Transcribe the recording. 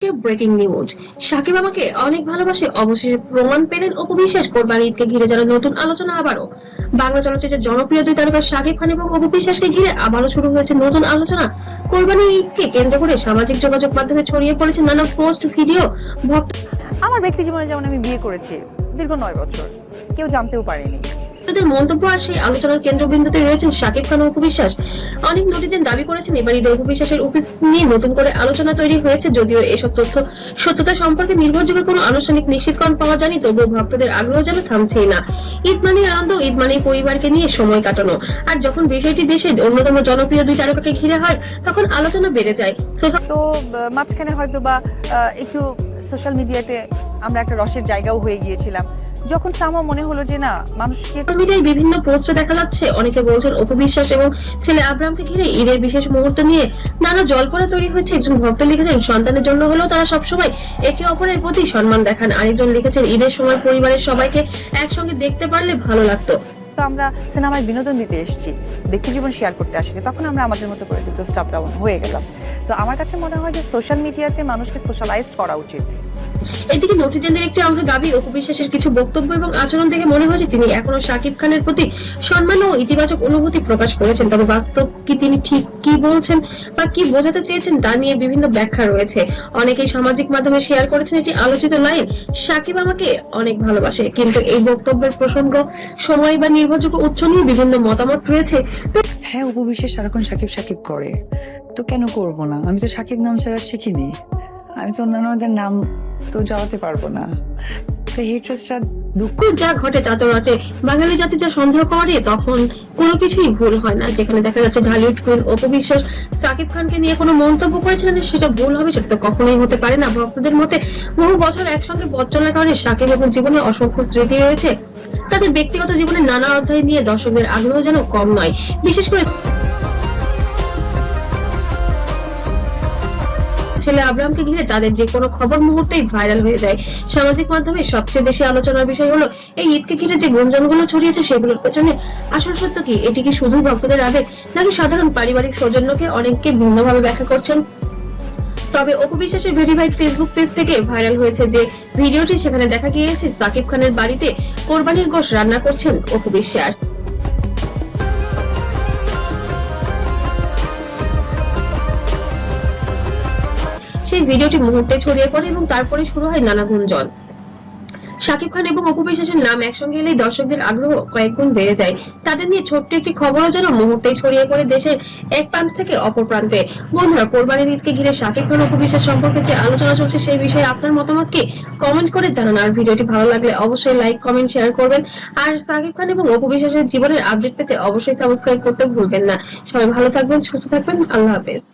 Breaking news. Shakib আমাকে অনেক ভালোবাসে, অবশেষে প্রমাণ পেলেন অপু বিশ্বাস। কোরবানি ঈদকে ঘিরে যেন নতুন আলোচনা আবারও। বাংলা চলচ্চিত্রের জনপ্রিয় দুই তারকা সাকিব খান এবং অপু বিশ্বাসকে ঘিরে আবারও শুরু হয়েছে নতুন আলোচনা। কোরবানি ঈদকে কেন্দ্র করে সামাজিক যোগাযোগ মাধ্যমে ছড়িয়ে পড়েছে নানা পোস্ট, ভিডিও। ভক্ত আমার ব্যক্তি জীবনে যেমন আমি বিয়ে করেছি দীর্ঘ ৯ বছর, কেউ জানতেও পারেনি। তাদের মন্তব্য আর সেই আলোচনার কেন্দ্রবিন্দুতে রয়েছেন সাকিব খান ও অপু বিশ্বাস। অনেক নেটিজেন দাবি করেছেন এবার ঈদে অপু বিশ্বাসের উপস্থিতি নিয়ে নতুন করে আলোচনা তৈরি হয়েছে। যদিও এসব তথ্য সত্যতা সম্পর্কে নির্ভরযোগ্য কোনো আনুষ্ঠানিক নিশ্চিতকরণ পাওয়া যায়নি, তবুও ভক্তদের আগ্রহ যেন থামছেই না। ঈদ মানে আনন্দ, ঈদ মানে পরিবারকে নিয়ে সময় কাটানো। আর যখন বিষয়টি দেশের অন্যতম জনপ্রিয় দুই তারকাকে ঘিরে হয়, তখন আলোচনা বেড়ে যায়। তো মাঝখানে হয়তো বা একটু সোশ্যাল মিডিয়াতে আমরা একটা রসের জায়গাও হয়ে গিয়েছিলাম, যখন সামা মনে হলো যে না মানুষকে সোশ্যাল মিডিয়ায় বিভিন্ন পোস্টে দেখা যাচ্ছে অনেকে বলছেন অপু বিশ্বাস এবং ছেলে আব্রামকে ঘিরে ঈদের বিশেষ মুহূর্ত নিয়ে নানা জল্পনা তৈরি হচ্ছে। একজন ভক্ত লিখেছেন সন্তানের জন্য হলেও তারা সবসময় একে অপরের প্রতি সম্মান দেখান। আরেকজন লিখেছেন ঈদের সময় পরিবারের সবাইকে একসঙ্গে দেখতে পারলে ভালো লাগতো। তো আমরা সিনেমায় বিনোদন দিতে এসেছি, ব্যক্তি জীবন শেয়ার করতে আসিনি, তখন আমরা আমাদের মতো করে কিন্তু স্টপ ডাউন হয়ে গেলাম। তো আমার কাছে মনে হয় যে সোশ্যাল মিডিয়াতে মানুষকে সোশ্যালাইজড করা উচিত। এদিকে নেটিজেনদের একটি অংশ দাবি অপু বিশ্বাসের কিছু বক্তব্য এবং আচরণ দেখে মনে হয়েছে তিনি এখনো সাকিব খানের প্রতি সম্মান ও ইতিবাচক অনুভূতি প্রকাশ করেছেন। তবে বাস্তব কি তিনি ঠিক কি বলছেন বা কি বোঝাতে চেয়েছেন তা নিয়ে বিভিন্ন ব্যাখ্যা রয়েছে। অনেকেই সামাজিক মাধ্যমে শেয়ার করেছেন একটি আলোচিত লাইন, সাকিব আমাকে অনেক ভালোবাসে। কিন্তু এই বক্তব্যের প্রসঙ্গ, সময় বা নির্ভরযোগ্য উৎস নিয়ে বিভিন্ন মতামত রয়েছে। হ্যাঁ, অপু বিশ্বাস সারাক্ষণ সাকিব সাকিব করে, তো কেন করব না? আমি তো সাকিব নাম ছাড়া শিখিনি, আমি তো অন্যান্যদের নাম তো জড়াতে পারবো না। তো হেট্রেসটা দুঃখ যা ঘটে তা তো রটে। বাঙালি জাতি যা সন্দেহ করে তখন কোনো কিছুই ভুল হয় না। যেখানে দেখা যাচ্ছে ঢালিউড কুইন অপু বিশ্বাস সাকিব খানকে নিয়ে কোনো মন্তব্য করেছিলেন, সেটা ভুল হবে সেটা তো কখনোই হতে পারে না। ভক্তদের মতে বহু বছর একসঙ্গে পথ চলার কারণে সাকিব এবং জীবনে অসংখ্য স্মৃতি রয়েছে। তাদের ব্যক্তিগত জীবনের নানা অধ্যায় নিয়ে দর্শকদের আগ্রহ যেন কম নয়। বিশেষ করে ছেলে আব্রামকে ঘিরে তাদের যে কোনো খবর মুহূর্তেই ভাইরাল হয়ে যায়। সামাজিক মাধ্যমে সবচেয়ে বেশি আলোচনার বিষয় হলো এই ঈদকে ঘিরে যে গুঞ্জনগুলো ছড়িয়েছে সেগুলোর পেছনে আসল সত্য কি? এটি কি শুধু ভক্তদের আবেগ, নাকি সাধারণ পারিবারিক সৌজন্যকে অনেককে ভিন্নভাবে ব্যাখ্যা করছেন? তবে অপু বিশ্বাসের ভেরিফাইড ফেসবুক পেজ থেকে ভাইরাল হয়েছে যে ভিডিওটি, সেখানে দেখা গিয়েছে সাকিব খানের বাড়িতে কোরবানির গোশত রান্না করছেন অপু বিশ্বাস। সেই ভিডিওটি মুহূর্তে ছড়িয়ে পড়ে এবং তারপরে শুরু হয় নানা গুঞ্জন। সাকিব খান এবং অপু বিশ্বাসের নাম একসঙ্গে এলেই দর্শকদের আগ্রহ কয়েক গুণ বেড়ে যায়। তাদের নিয়ে ছোট্ট একটি খবরও যেন মুহূর্তেই ছড়িয়ে পড়ে দেশের এক প্রান্ত থেকে অপর প্রান্তে। বন্ধুরা, কোরবানির ঈদকে ঘিরে সাকিব খান ও অপু বিশ্বাস সম্পর্কে যে আলোচনা চলছে সেই বিষয়ে আপনার মতামত কি? কমেন্ট করে জানান। আর ভিডিওটি ভালো লাগলে অবশ্যই লাইক, কমেন্ট, শেয়ার করবেন। আর সাকিব খান এবং অপু বিশ্বাসের জীবনের আপডেট পেতে অবশ্যই সাবস্ক্রাইব করতে ভুলবেন না। সবাই ভালো থাকবেন, সুস্থ থাকবেন। আল্লাহ হাফেজ।